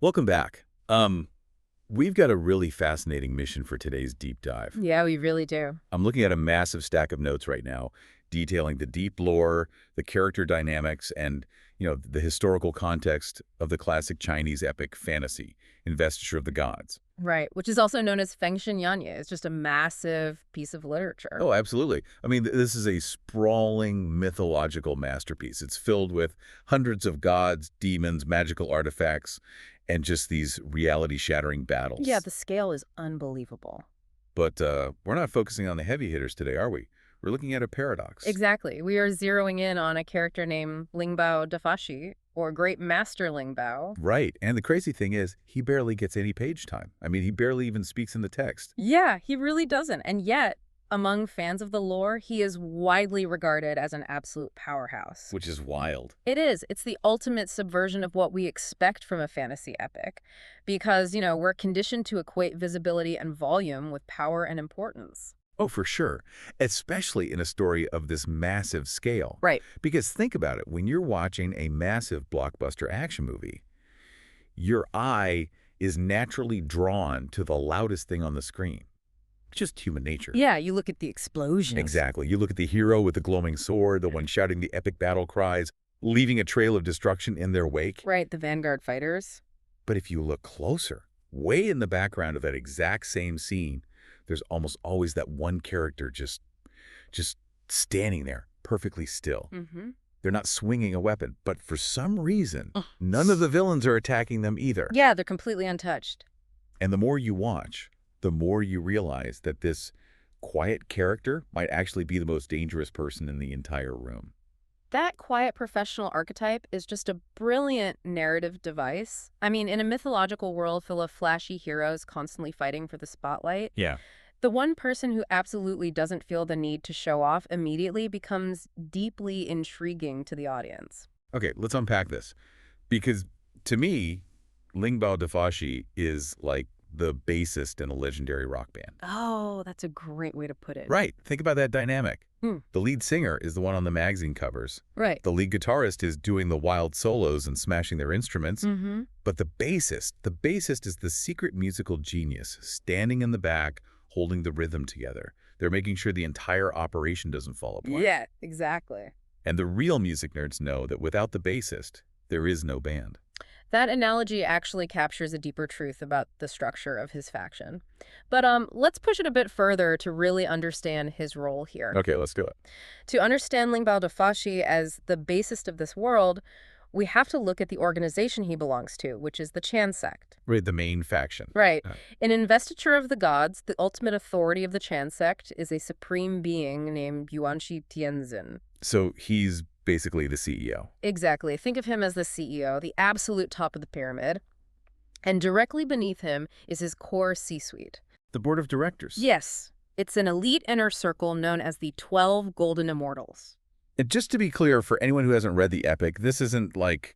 Welcome back. We've got a really fascinating mission for today's deep dive. Yeah, we really do. I'm looking at a massive stack of notes right now, detailing the deep lore, the character dynamics, and, the historical context of the classic Chinese epic fantasy, Investiture of the Gods. Right, which is also known as Feng Shen Yanye. It's just a massive piece of literature. Oh, absolutely. I mean, this is a sprawling mythological masterpiece. It's filled with hundreds of gods, demons, magical artifacts, and just these reality-shattering battles. Yeah, the scale is unbelievable. But we're not focusing on the heavy hitters today, are we? We're looking at a paradox. Exactly. We are zeroing in on a character named Lingbao Dafashi, or Great Master Lingbao. Right. And the crazy thing is, he barely gets any page time. I mean, he barely even speaks in the text. Yeah, he really doesn't. And yet, among fans of the lore, he is widely regarded as an absolute powerhouse. Which is wild. It is. It's the ultimate subversion of what we expect from a fantasy epic. Because, we're conditioned to equate visibility and volume with power and importance. Oh, for sure. Especially in a story of this massive scale. Right. Because think about it. When you're watching a massive blockbuster action movie, your eye is naturally drawn to the loudest thing on the screen. Just human nature. Yeah, you look at the explosions. Exactly. You look at the hero with the glowing sword, the one shouting the epic battle cries, leaving a trail of destruction in their wake. Right, the Vanguard fighters. But if you look closer, way in the background of that exact same scene, there's almost always that one character just standing there, perfectly still. Mm-hmm. They're not swinging a weapon, but for some reason, none of the villains are attacking them either. Yeah, they're completely untouched. And the more you watch, the more you realize that this quiet character might actually be the most dangerous person in the entire room. That quiet professional archetype is just a brilliant narrative device. I mean, in a mythological world full of flashy heroes constantly fighting for the spotlight, Yeah. the one person who absolutely doesn't feel the need to show off immediately becomes deeply intriguing to the audience. Okay, let's unpack this. Because to me, Lingbao Dafashi is like the bassist in a legendary rock band. Oh, that's a great way to put it. Right. Think about that dynamic. Hmm. The lead singer is the one on the magazine covers. Right. The lead guitarist is doing the wild solos and smashing their instruments. Mm-hmm. But the bassist is the secret musical genius, standing in the back, holding the rhythm together. They're making sure the entire operation doesn't fall apart. Yeah, exactly. And the real music nerds know that without the bassist, there is no band. That analogy actually captures a deeper truth about the structure of his faction. But let's push it a bit further to really understand his role here. Okay, let's do it. To understand Lingbao Dafashi as the bassist of this world, we have to look at the organization he belongs to, which is the Chan sect. Right, the main faction. Right. In Investiture of the Gods, the ultimate authority of the Chan sect is a supreme being named Yuanshi Tianzun. So he's basically the CEO. Exactly. Think of him as the CEO, the absolute top of the pyramid. And directly beneath him is his core C-suite. The board of directors. Yes. It's an elite inner circle known as the 12 Golden Immortals. And just to be clear, for anyone who hasn't read the epic, this isn't like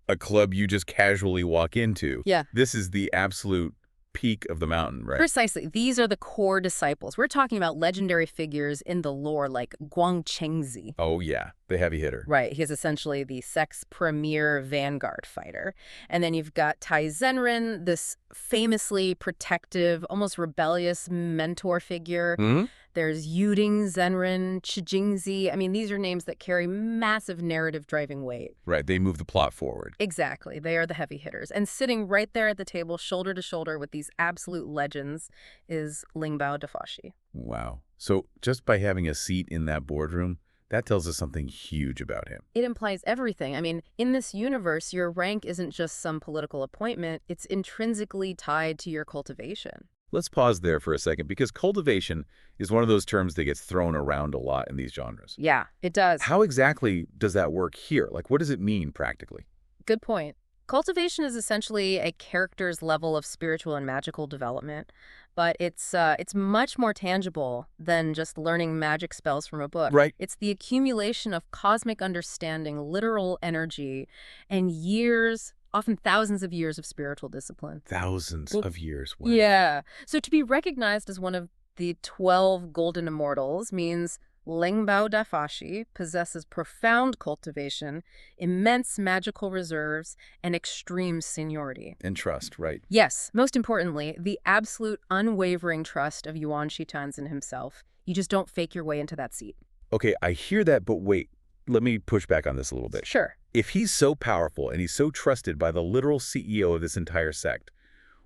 a club you just casually walk into. Yeah. This is the absolute peak of the mountain, right? Precisely. These are the core disciples. We're talking about legendary figures in the lore like Guang Chengzi. Oh, yeah. The heavy hitter. Right. He's essentially the sect's premier vanguard fighter. And then you've got Taiyi Zhenren, this famously protective, almost rebellious mentor figure. Mm-hmm. There's Yuding Zhenren, Chijingzi. I mean, these are names that carry massive narrative driving weight. Right. They move the plot forward. Exactly. They are the heavy hitters. And sitting right there at the table, shoulder to shoulder with these absolute legends, is Lingbao Dafashi. Wow. So just by having a seat in that boardroom, that tells us something huge about him. It implies everything. I mean, in this universe, your rank isn't just some political appointment. It's intrinsically tied to your cultivation. Let's pause there for a second, because cultivation is one of those terms that gets thrown around a lot in these genres. Yeah, it does. How exactly does that work here? Like, what does it mean practically? Good point. Cultivation is essentially a character's level of spiritual and magical development, but it's much more tangible than just learning magic spells from a book. Right. It's the accumulation of cosmic understanding, literal energy, and years, often thousands of years of spiritual discipline. Thousands of years. Wow. Yeah. So to be recognized as one of the 12 Golden Immortals means Lingbao Dafashi possesses profound cultivation, immense magical reserves, and extreme seniority. And trust, right? Yes, most importantly, the absolute unwavering trust of Yuanshi Tianzun himself. You just don't fake your way into that seat. Okay, I hear that, but wait. Let me push back on this a little bit. Sure. If he's so powerful and he's so trusted by the literal CEO of this entire sect,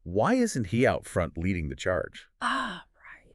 why isn't he out front leading the charge? Right.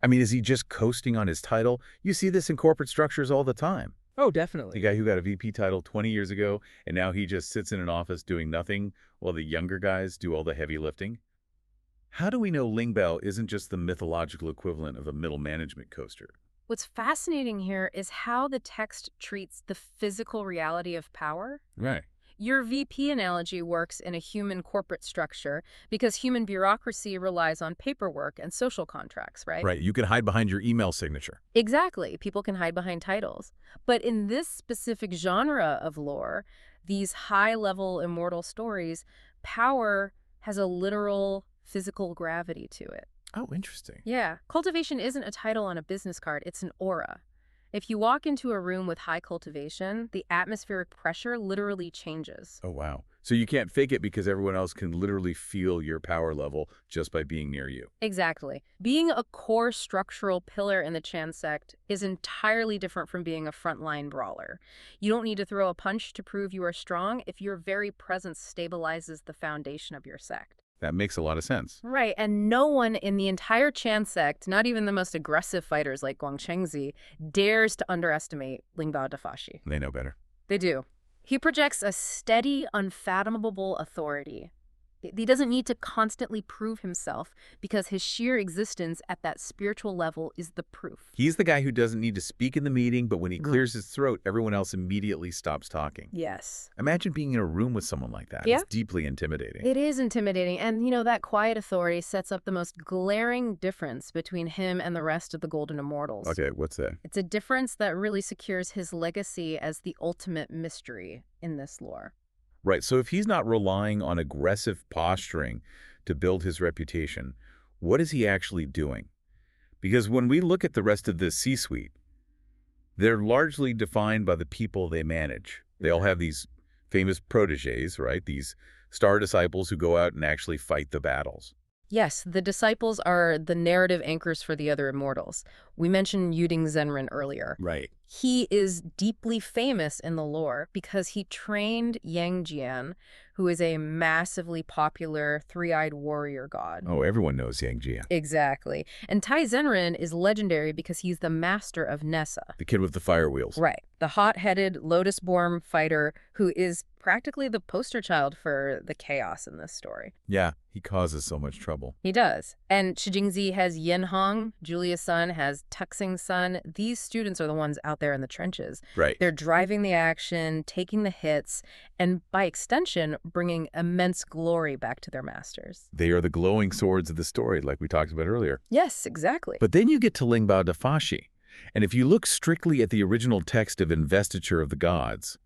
I mean, is he just coasting on his title? You see this in corporate structures all the time. Oh, definitely. The guy who got a VP title 20 years ago, and now he just sits in an office doing nothing while the younger guys do all the heavy lifting. How do we know Lingbao isn't just the mythological equivalent of a middle management coaster? What's fascinating here is how the text treats the physical reality of power. Right. Your VP analogy works in a human corporate structure because human bureaucracy relies on paperwork and social contracts, right? Right. You can hide behind your email signature. Exactly. People can hide behind titles. But in this specific genre of lore, these high-level immortal stories, power has a literal physical gravity to it. Oh, interesting. Yeah. Cultivation isn't a title on a business card, it's an aura. If you walk into a room with high cultivation, the atmospheric pressure literally changes. Oh, wow. So you can't fake it because everyone else can literally feel your power level just by being near you. Exactly. Being a core structural pillar in the Chan sect is entirely different from being a frontline brawler. You don't need to throw a punch to prove you are strong if your very presence stabilizes the foundation of your sect. That makes a lot of sense. Right, and no one in the entire Chan sect, not even the most aggressive fighters like Guangchengzi, dares to underestimate Lingbao Dafashi. They know better. They do. He projects a steady, unfathomable authority. He doesn't need to constantly prove himself because his sheer existence at that spiritual level is the proof. He's the guy who doesn't need to speak in the meeting, but when he clears his throat, everyone else immediately stops talking. Yes. Imagine being in a room with someone like that. Yeah. It's deeply intimidating. It is intimidating, and that quiet authority sets up the most glaring difference between him and the rest of the Golden Immortals. Okay, what's that? It's a difference that really secures his legacy as the ultimate mystery in this lore. Right, so if he's not relying on aggressive posturing to build his reputation, what is he actually doing? Because when we look at the rest of the C-suite, they're largely defined by the people they manage. They all have these famous protégés, right? These star disciples who go out and actually fight the battles. Yes, the disciples are the narrative anchors for the other immortals. We mentioned Taiyi Zhenren earlier. Right. He is deeply famous in the lore because he trained Yang Jian, who is a massively popular three-eyed warrior god. Oh, everyone knows Yang Jia. Exactly. And Taiyi Zhenren is legendary because he's the master of Nessa. The kid with the fire wheels. Right. The hot-headed, lotus-born fighter who is practically the poster child for the chaos in this story. Yeah, he causes so much trouble. He does. And Shijingzi has Yin Hong, Julia's son has Tuxing's son. These students are the ones out there in the trenches. Right. They're driving the action, taking the hits, and by extension, bringing immense glory back to their masters. They are the glowing swords of the story, like we talked about earlier. Yes, exactly. But then you get to Lingbao Dafashi. And if you look strictly at the original text of Investiture of the Gods,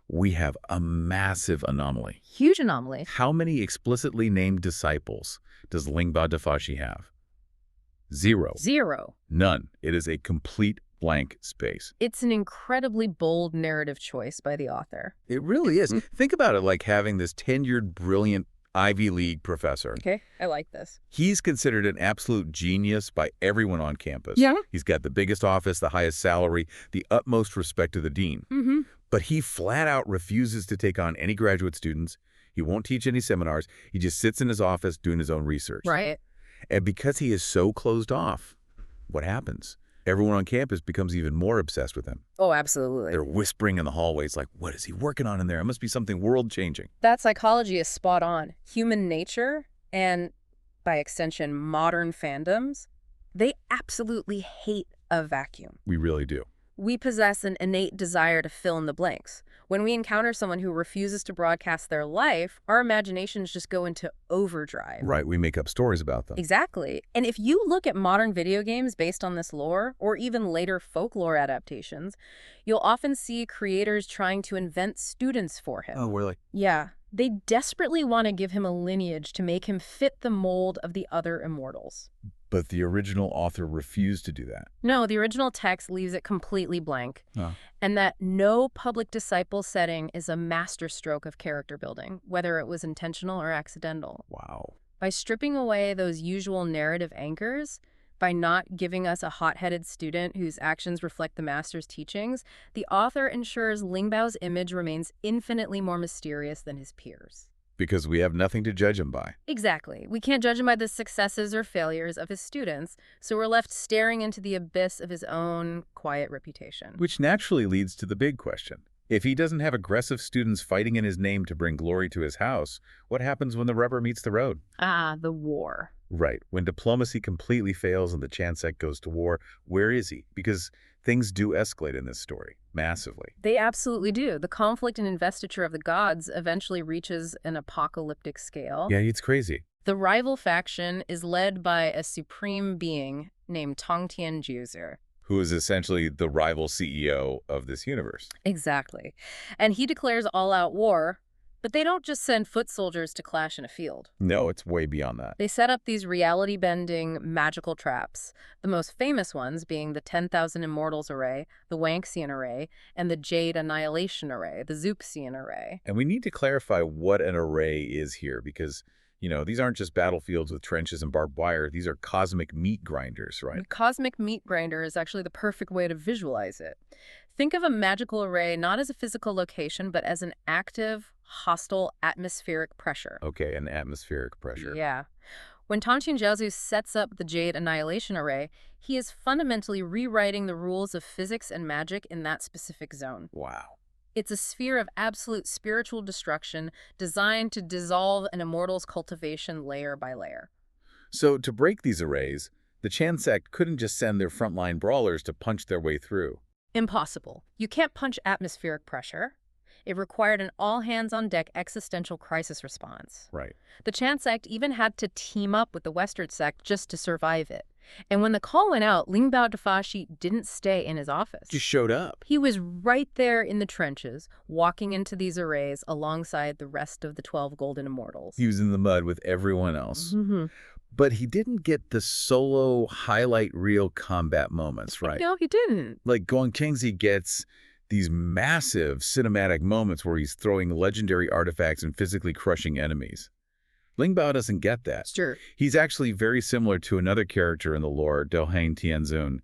we have a massive anomaly. Huge anomaly. How many explicitly named disciples does Lingbao Dafashi have? Zero. Zero. None. It is a complete blank space. It's an incredibly bold narrative choice by the author. It really is. Think about it like having this tenured, brilliant Ivy League professor. Okay, I like this. He's considered an absolute genius by everyone on campus. Yeah. He's got the biggest office, the highest salary, the utmost respect to the dean. Mm-hmm. But he flat out refuses to take on any graduate students. He won't teach any seminars. He just sits in his office doing his own research. Right. And because he is so closed off, what happens? Everyone on campus becomes even more obsessed with him. Oh, absolutely. They're whispering in the hallways like, what is he working on in there? It must be something world-changing. That psychology is spot on. Human nature, and by extension, modern fandoms, they absolutely hate a vacuum. We really do. We possess an innate desire to fill in the blanks. When we encounter someone who refuses to broadcast their life, our imaginations just go into overdrive. Right, we make up stories about them. Exactly. And if you look at modern video games based on this lore, or even later folklore adaptations, you'll often see creators trying to invent students for him. Oh, really? Yeah. They desperately want to give him a lineage to make him fit the mold of the other immortals. But the original author refused to do that. No, the original text leaves it completely blank. Huh. And that no public disciple setting is a masterstroke of character building, whether it was intentional or accidental. Wow. By stripping away those usual narrative anchors, by not giving us a hot-headed student whose actions reflect the master's teachings, the author ensures Lingbao's image remains infinitely more mysterious than his peers. Because we have nothing to judge him by. Exactly. We can't judge him by the successes or failures of his students, so we're left staring into the abyss of his own quiet reputation. Which naturally leads to the big question. If he doesn't have aggressive students fighting in his name to bring glory to his house, what happens when the rubber meets the road? Ah, the war. Right. When diplomacy completely fails and the Chan sect goes to war, where is he? Because things do escalate in this story, massively. They absolutely do. The conflict and investiture of the gods eventually reaches an apocalyptic scale. Yeah, it's crazy. The rival faction is led by a supreme being named Tongtian Juzi. Who is essentially the rival CEO of this universe. Exactly. And he declares all-out war, but they don't just send foot soldiers to clash in a field. No, it's way beyond that. They set up these reality-bending magical traps, the most famous ones being the 10,000 Immortals array, the Wanxian array, and the Jade Annihilation array, the Zuxian array. And we need to clarify what an array is here because, these aren't just battlefields with trenches and barbed wire. These are cosmic meat grinders, right? A cosmic meat grinder is actually the perfect way to visualize it. Think of a magical array not as a physical location, but as an active, hostile atmospheric pressure. Okay, an atmospheric pressure. Yeah. When Tongtian Jiaozu sets up the Jade Annihilation array, he is fundamentally rewriting the rules of physics and magic in that specific zone. Wow. It's a sphere of absolute spiritual destruction designed to dissolve an immortal's cultivation layer by layer. So to break these arrays, the Chan sect couldn't just send their frontline brawlers to punch their way through. Impossible. You can't punch atmospheric pressure. It required an all-hands-on-deck existential crisis response. Right. The Chan sect even had to team up with the Western sect just to survive it. And when the call went out, Lingbao Dafashi didn't stay in his office. Just showed up. He was right there in the trenches, walking into these arrays alongside the rest of the 12 Golden Immortals. He was in the mud with everyone else. Mm-hmm. But he didn't get the solo highlight reel combat moments, right? No, he didn't. Like Guangchengzi gets these massive cinematic moments where he's throwing legendary artifacts and physically crushing enemies. Lingbao doesn't get that. Sure. He's actually very similar to another character in the lore, Yuanshi Tianzun.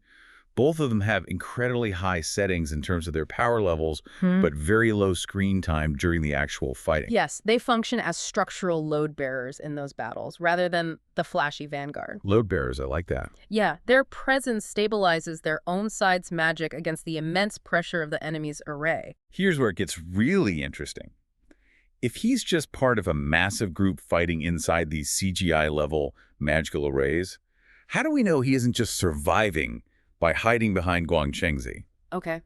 Both of them have incredibly high settings in terms of their power levels, but very low screen time during the actual fighting. Yes, they function as structural load bearers in those battles, rather than the flashy vanguard. Load bearers, I like that. Yeah, their presence stabilizes their own side's magic against the immense pressure of the enemy's array. Here's where it gets really interesting. If he's just part of a massive group fighting inside these CGI-level magical arrays, how do we know he isn't just surviving by hiding behind Guangchengzi? Okay,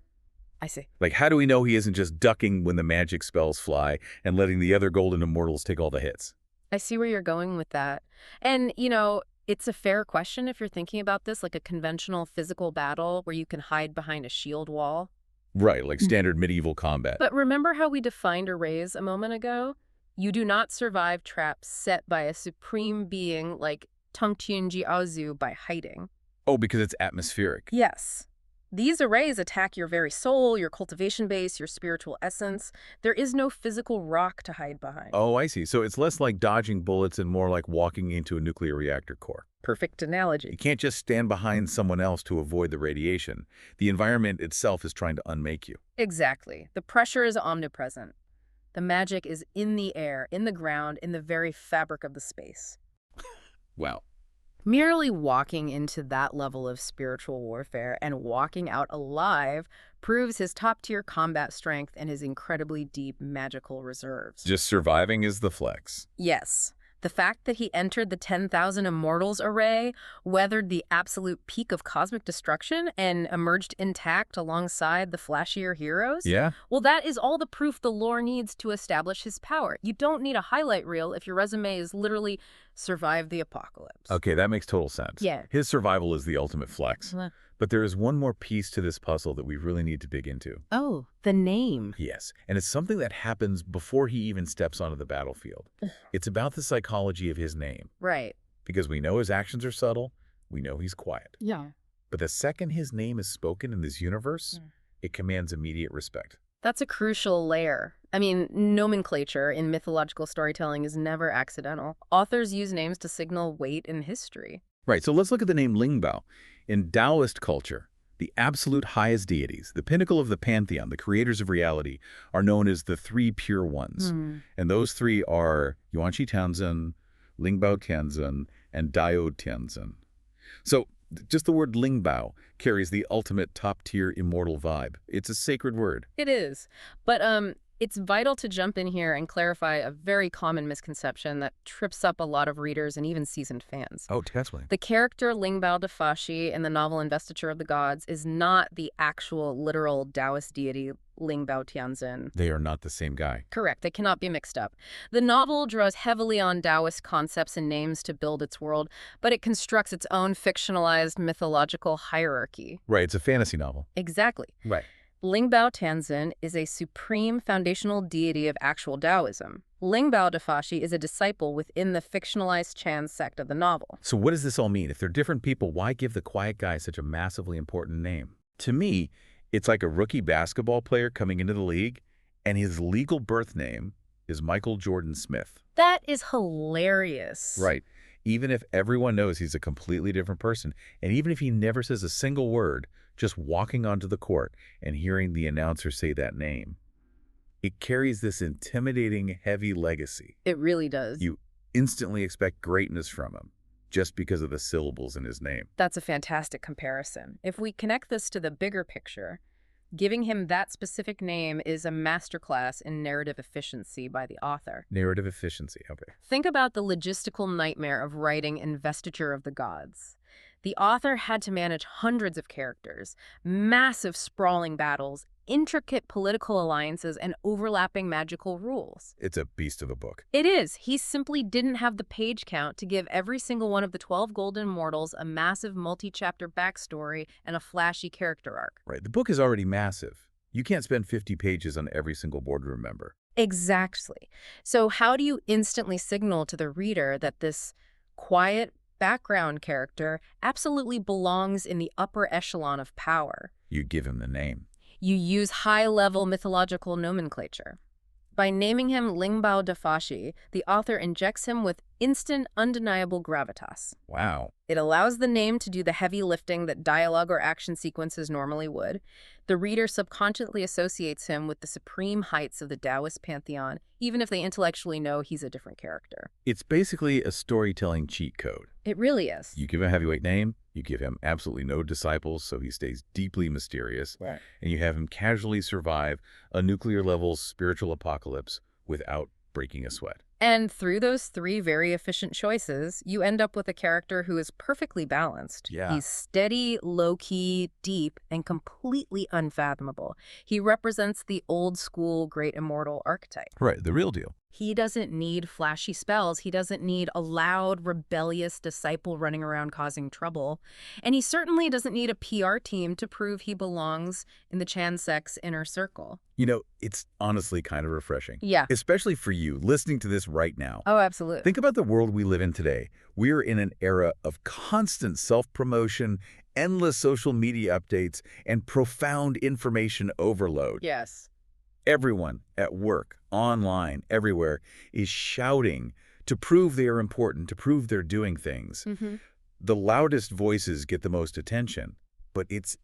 I see. Like, how do we know he isn't just ducking when the magic spells fly and letting the other Golden Immortals take all the hits? I see where you're going with that. And, it's a fair question if you're thinking about this, like a conventional physical battle where you can hide behind a shield wall. Right, like standard medieval combat. But remember how we defined arrays a moment ago? You do not survive traps set by a supreme being like Tongtian Jiaozu by hiding. Oh, because it's atmospheric. Yes. These arrays attack your very soul, your cultivation base, your spiritual essence. There is no physical rock to hide behind. Oh, I see. So it's less like dodging bullets and more like walking into a nuclear reactor core. Perfect analogy. You can't just stand behind someone else to avoid the radiation. The environment itself is trying to unmake you. Exactly. The pressure is omnipresent. The magic is in the air, in the ground, in the very fabric of the space. Wow. Merely walking into that level of spiritual warfare and walking out alive proves his top-tier combat strength and his incredibly deep magical reserves. Just surviving is the flex. Yes. The fact that he entered the 10,000 Immortals array, weathered the absolute peak of cosmic destruction, and emerged intact alongside the flashier heroes? Yeah? Well, that is all the proof the lore needs to establish his power. You don't need a highlight reel if your resume is literally survive the apocalypse. Okay, that makes total sense. Yeah. His survival is the ultimate flex. But there is one more piece to this puzzle that we really need to dig into. Oh, the name. Yes, and it's something that happens before he even steps onto the battlefield. It's about the psychology of his name. Right. Because we know his actions are subtle, we know he's quiet. Yeah. But the second his name is spoken in this universe, it commands immediate respect. That's a crucial layer. I mean, nomenclature in mythological storytelling is never accidental. Authors use names to signal weight in history. Right, so let's look at the name Lingbao. In Taoist culture, the absolute highest deities, the pinnacle of the pantheon, the creators of reality, are known as the three pure ones. And those three are Yuanshi Tianzun, Lingbao Tianzun, and Taiyi Zhenren. So just the word Lingbao carries the ultimate top-tier immortal vibe. It's a sacred word. It is. But it's vital to jump in here and clarify a very common misconception that trips up a lot of readers and even seasoned fans. Oh, definitely. The character Lingbao Dafashi in the novel Investiture of the Gods is not the actual literal Taoist deity Lingbao Tianzun. They are not the same guy. Correct. They cannot be mixed up. The novel draws heavily on Taoist concepts and names to build its world, but it constructs its own fictionalized mythological hierarchy. Right, it's a fantasy novel. Exactly. Right. Lingbao Tianzun is a supreme foundational deity of actual Taoism. Lingbao Dafashi is a disciple within the fictionalized Chan sect of the novel. So what does this all mean? If they're different people, why give the quiet guy such a massively important name? To me, it's like a rookie basketball player coming into the league, and his legal birth name is Michael Jordan Smith. That is hilarious. Right. Even if everyone knows he's a completely different person, and even if he never says a single word, just walking onto the court and hearing the announcer say that name, it carries this intimidating, heavy legacy. It really does. You instantly expect greatness from him just because of the syllables in his name. That's a fantastic comparison. If we connect this to the bigger picture, giving him that specific name is a masterclass in narrative efficiency by the author. Narrative efficiency, okay. Think about the logistical nightmare of writing Investiture of the Gods. The author had to manage hundreds of characters, massive sprawling battles, intricate political alliances, and overlapping magical rules. It's a beast of a book. It is. He simply didn't have the page count to give every single one of the 12 Golden Immortals a massive multi-chapter backstory and a flashy character arc. Right. The book is already massive. You can't spend 50 pages on every single boardroom member. Exactly. So how do you instantly signal to the reader that this quiet background character absolutely belongs in the upper echelon of power? You give him the name. You use high-level mythological nomenclature. By naming him Lingbao Dafashi, the author injects him with instant, undeniable gravitas. Wow. It allows the name to do the heavy lifting that dialogue or action sequences normally would. The reader subconsciously associates him with the supreme heights of the Taoist pantheon, even if they intellectually know he's a different character. It's basically a storytelling cheat code. It really is. You give him a heavyweight name, you give him absolutely no disciples, so he stays deeply mysterious, Right. and you have him casually survive a nuclear-level spiritual apocalypse without breaking a sweat. And through those three very efficient choices, you end up with a character who is perfectly balanced. Yeah. He's steady, low-key, deep, and completely unfathomable. He represents the old-school great immortal archetype. Right, the real deal. He doesn't need flashy spells. He doesn't need a loud, rebellious disciple running around causing trouble. And he certainly doesn't need a PR team to prove he belongs in the Chan sect's inner circle. You know, it's honestly kind of refreshing. Yeah. Especially for you, listening to this right now. Oh, absolutely. Think about the world we live in today. We're in an era of constant self-promotion, endless social media updates, and profound information overload. Yes. Everyone at work, online, everywhere, is shouting to prove they are important, to prove they're doing things. The loudest voices get the most attention, but it's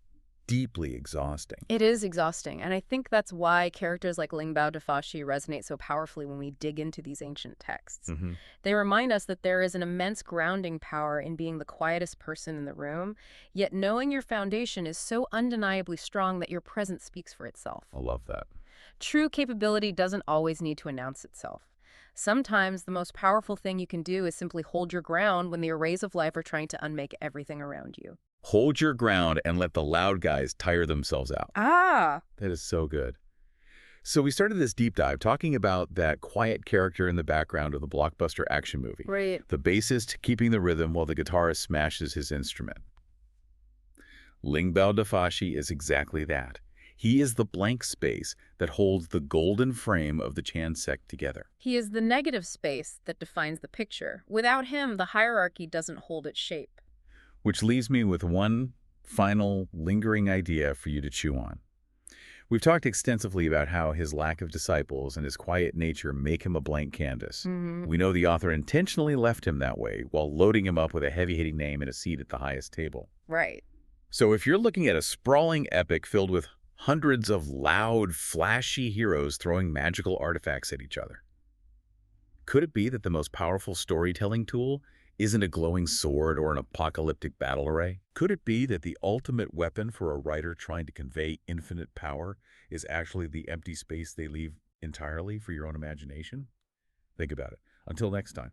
deeply exhausting. It is exhausting, and I think that's why characters like Lingbao Dafashi resonate so powerfully when we dig into these ancient texts. They remind us that there is an immense grounding power in being the quietest person in the room, yet knowing your foundation is so undeniably strong that your presence speaks for itself. I love that. True capability doesn't always need to announce itself. Sometimes the most powerful thing you can do is simply hold your ground when the arrays of life are trying to unmake everything around you. Hold your ground and let the loud guys tire themselves out. Ah! That is so good. So we started this deep dive talking about that quiet character in the background of the blockbuster action movie. Right. The bassist keeping the rhythm while the guitarist smashes his instrument. Lingbao Dafashi is exactly that. He is the blank space that holds the golden frame of the Chan sect together. He is the negative space that defines the picture. Without him, the hierarchy doesn't hold its shape. Which leaves me with one final lingering idea for you to chew on. We've talked extensively about how his lack of disciples and his quiet nature make him a blank canvas. Hmm. We know the author intentionally left him that way while loading him up with a heavy-hitting name and a seat at the highest table. Right. So if you're looking at a sprawling epic filled with hundreds of loud, flashy heroes throwing magical artifacts at each other, could it be that the most powerful storytelling tool isn't a glowing sword or an apocalyptic battle array? Could it be that the ultimate weapon for a writer trying to convey infinite power is actually the empty space they leave entirely for your own imagination? Think about it. Until next time.